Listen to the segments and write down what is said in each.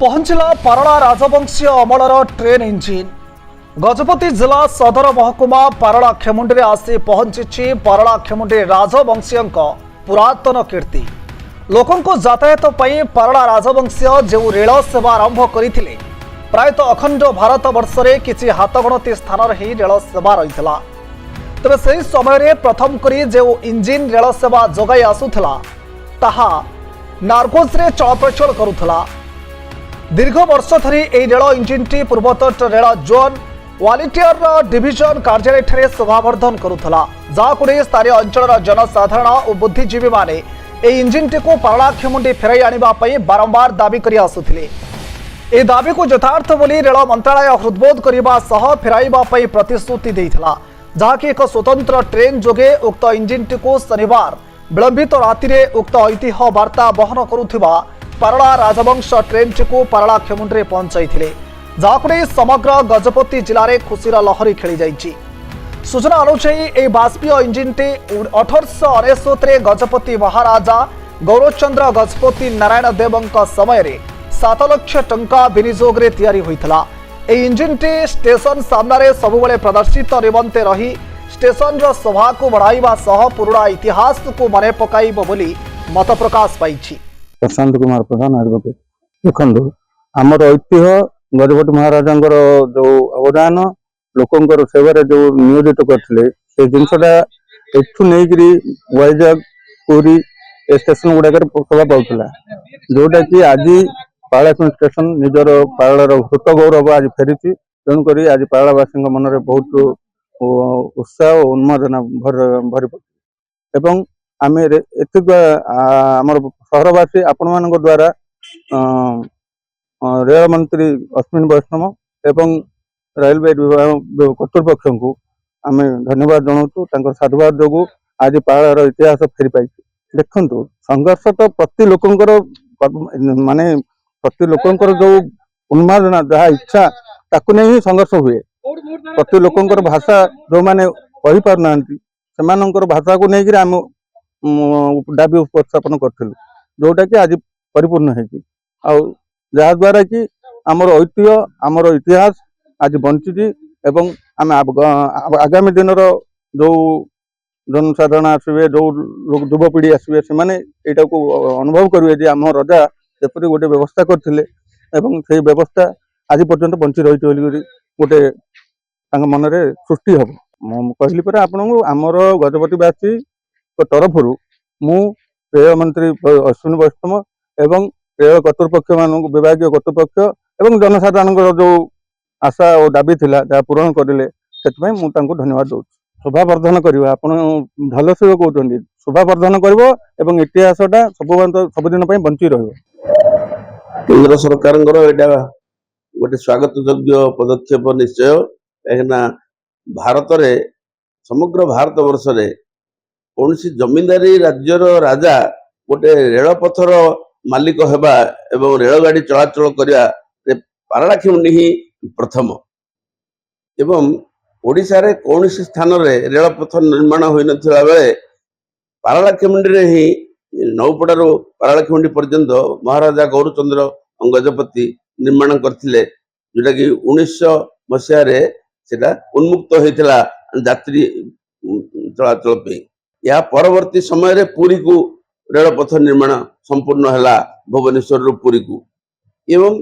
पहुंचला पारला राजवंशीय अमलर train engine. Gajapati जिला सदर महकुमा पारला खेमुंडी आसी पहुंची पारला खेमुंडी राजवंशीय पुरातन कीर्ति। लोकों यातायात पारला राजवंशीय जो रेल सेवा आरंभ करते प्रायतः अखंड भारत वर्ष में किसी हाथगणती स्थान ही रेल सेवा रही। तेज से समय प्रथम करी जो इंजिन रेल सेवा जोगाई आसूला ताहा नारगोज रे चलप्रचल करुला। दीर्घ वर्ष धरी यह रेल इंजिनटी पूर्वतट रेल जोन वालिटियर डिविजन कार्यालय शोभावर्धन करुला, जहां नहीं स्थानीय अंचल जनसाधारण और बुद्धिजीवी माने यह इंजिनटी को पारला खेमुंडी फेराई आने बारंबार दाबी कर आसुथिले। ए दाबी को यथार्थ बोली रेल मंत्रालय हृदबोध करने सह फेराइबा प्रतिश्रुति देइथिला, जहाँकि एक स्वतंत्र ट्रेन जोगे उक्त इंजिनटी को शनिवार विलंबित राति उक्त ऐतिह्य वार्ता बहन करुथिबा पारला राजवंश ट्रेनटी को पारला खेमुंडी पहुंचाई, जहां नहीं समग्र गजपति जिले में खुशीर लहरी खेली जाइछि। सूचना अनुसार यह बाष्पीय इंजिनटी 1899 गजपति महाराजा गौरचंद्र गजपति नारायण देव समय 7 लाख टंका विनियोग रे तैयारी होइथला। यह इंजिनटी स्टेशन सामने सबुबले प्रदर्शित निमंते रही स्टेशन शोभा को बढ़ाइबा सह पुराना इतिहास को मन पकाइब बोली मत प्रकाश पाइछि। प्रशांत कुमार प्रधान एडवोकेट। देखो आमर ऐतिह्य गजपति महाराजा जो अवदान लोकंर सेवार जो नियोजित करते जिनसा एठू नहीं वैजाग पुरी स्टेशन गुड़ाक शोभा पाला, जोटा कि आज पारला स्टेशन निजर पारलार हृत गौरव आज फेरी। तेणुक आज पारलावासी मन में बहुत उत्साह और उन्मादना भरी पड़े। आम आमर सहरवासी आपण मान द्वारा रेल मंत्री अश्विनी वैष्णव एवं रेलवे विभाग कर्तृपक्ष को आम धन्यवाद जनाऊँ। साधुवाद जो आज पारलार इतिहास फेरी पाई। देखु संघर्ष तो प्रति लोकंर माने प्रति लोकंर जो उन्मादना जहाँ इच्छा ताकू नहीं संघर्ष हुए। प्रति लोकंर भाषा जो मैंने कही पारना से भाषा को लेकिन आम दाबी उपस्थापन करूँ, जोटा कि आज परिपूर्ण है जहाद्वारा कि आमर ऐतिह्य आमर इतिहास आज बंची एवं आम आगामी दिन जो जनसाधारण आसवे जो लोग युवपीढ़ी आसवे से यहाँ को अनुभव करेंगे आम रजा जपरी गोटे व्यवस्था करते से व्यवस्था आज पर्यंत बंची रही गोटे मन में सृष्टि हम। कहली पर आपन आमर गजपतिवासी तरफ मु रेल मंत्री अश्विनी वैष्णव एवं रेल कर्तृपक्ष मान विभाग कर्तृपक्ष एवं जनसाधारण जो आशा और दाबी थिला जहाँ पूरण करें से धन्यवाद दूँ। शोभावर्धन करवा आप भल से कहते शोभावर्धन कर इतिहासटा सबुदिन बंची रहा। केंद्र सरकार गोटे स्वागत योग्य पदक्षेप निश्चय, कहीं भारत रे समग्र भारत वर्ष रे कौन सी जमींदारी राज्यर राजा गोटे रेलपथर मालिक हेबा एवं रेलगाड़ी चलाचल करिया पारला खेमुंडी ही प्रथम। एवं ओडिशा रे कौन सी स्थान रे रेलपथ निर्माण होई नथिला बेले पारला खेमुंडी रे ही नौपड़ारू पारला खेमुंडी पर्यंत महाराजा गौरचंद्र गजपति निर्माण करथिले, जोटा कि 1900 मसीह रे सेटा उन्मुक्त होइथिला यात्री चलाचल पे। या परवर्ती समय रे पुरी को रेलपथ निर्माण संपूर्ण है भुवनेश्वर पुरी को। एवं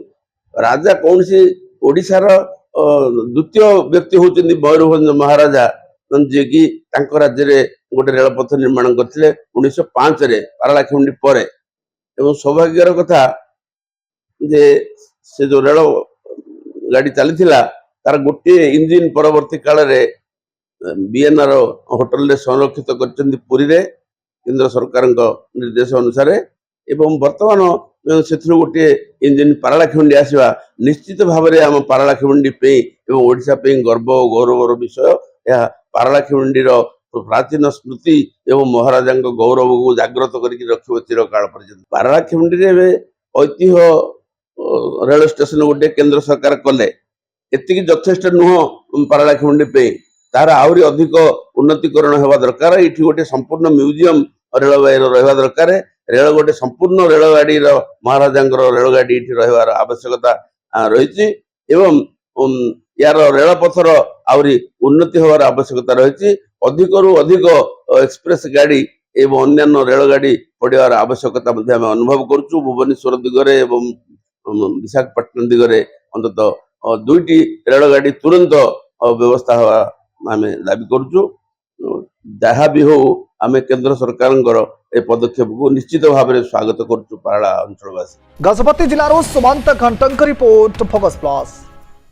राजा कौन सी ओडिशार द्वितीय व्यक्ति होती मयूरभंज महाराजा जे कि राज्य रे गोटे रेलपथ निर्माण करते 1905 रे पारला खेमुंडी पर। एवं सौभाग्यर कथा जे से जो रेल गाड़ी चली तार गोटे इंजिन परवर्ती काल रे बीएनआर होटल रे संरक्षित कर पुरी रे केंद्र सरकार निर्देश अनुसार। एवं वर्तमान से गोटे इंजिन पारला खेमुंडी आसवा निश्चित भाव में आम पारला खेमुंडी एवं ओडिशा गर्व और गौरवर विषय। यह पारला खेमुंडी प्राचीन स्मृति एवं महाराजा गौरव को जागृत करके रखिब चिरकाल पर्यंत। पारला खेमुंडी ऐतिह्य रेल स्टेशन गोटे केंद्र सरकार कले एति यथेष्ट नुह पारला खेमुंडी तार आहरी अधिक उन्नतीकरण होगा दरकार। ये गोटे संपूर्ण म्यूजियम रेलवे रहा दरकार। ରେଳ ଗୋଟେ ସମ୍ପୂର୍ଣ୍ଣ ରେଳଗାଡିର ମହାରାଜାଙ୍କର ରେଳଗାଡି ଏଠି ରହିବାର ଆବଶ୍ୟକତା ରହିଛି ଏବଂ ୟାର ରେଳପଥର ଆହୁରି ଉନ୍ନତି ହେବାର ଆବଶ୍ୟକତା ରହିଛି। ଅଧିକରୁ ଅଧିକ ଏକ୍ସପ୍ରେସ ଗାଡି ଏବଂ ଅନ୍ୟାନ୍ୟ ରେଳଗାଡି ପଡ଼ିବାର ଆବଶ୍ୟକତା ମଧ୍ୟ ଆମେ ଅନୁଭବ କରୁଛୁ। ଭୁବନେଶ୍ୱର ଦିଗରେ ଏବଂ ବିଶାଖାପଟ୍ଟନମ ଦିଗରେ ଅନ୍ତତଃ ଦୁଇଟି ରେଳଗାଡି ତୁରନ୍ତ ବ୍ୟବସ୍ଥା ହେବା ଆମେ ଦାବି କରୁଛୁ। ଯାହା ବି ହଉ ଆମେ କେନ୍ଦ୍ର ସରକାରଙ୍କର ଏ ପଦକ୍ଷେପକୁ ନିଶ୍ଚିତ ଭାବରେ ସ୍ୱାଗତ କରୁଛୁ ପାରଳା ଅଞ୍ଚଳବାସୀ। ଗଜପତି ଜିଲ୍ଲାରୁ ସୁମନ୍ତ ଘଣ୍ଟଙ୍କ ରିପୋର୍ଟ ଫୋକସ୍ ପ୍ଲସ୍।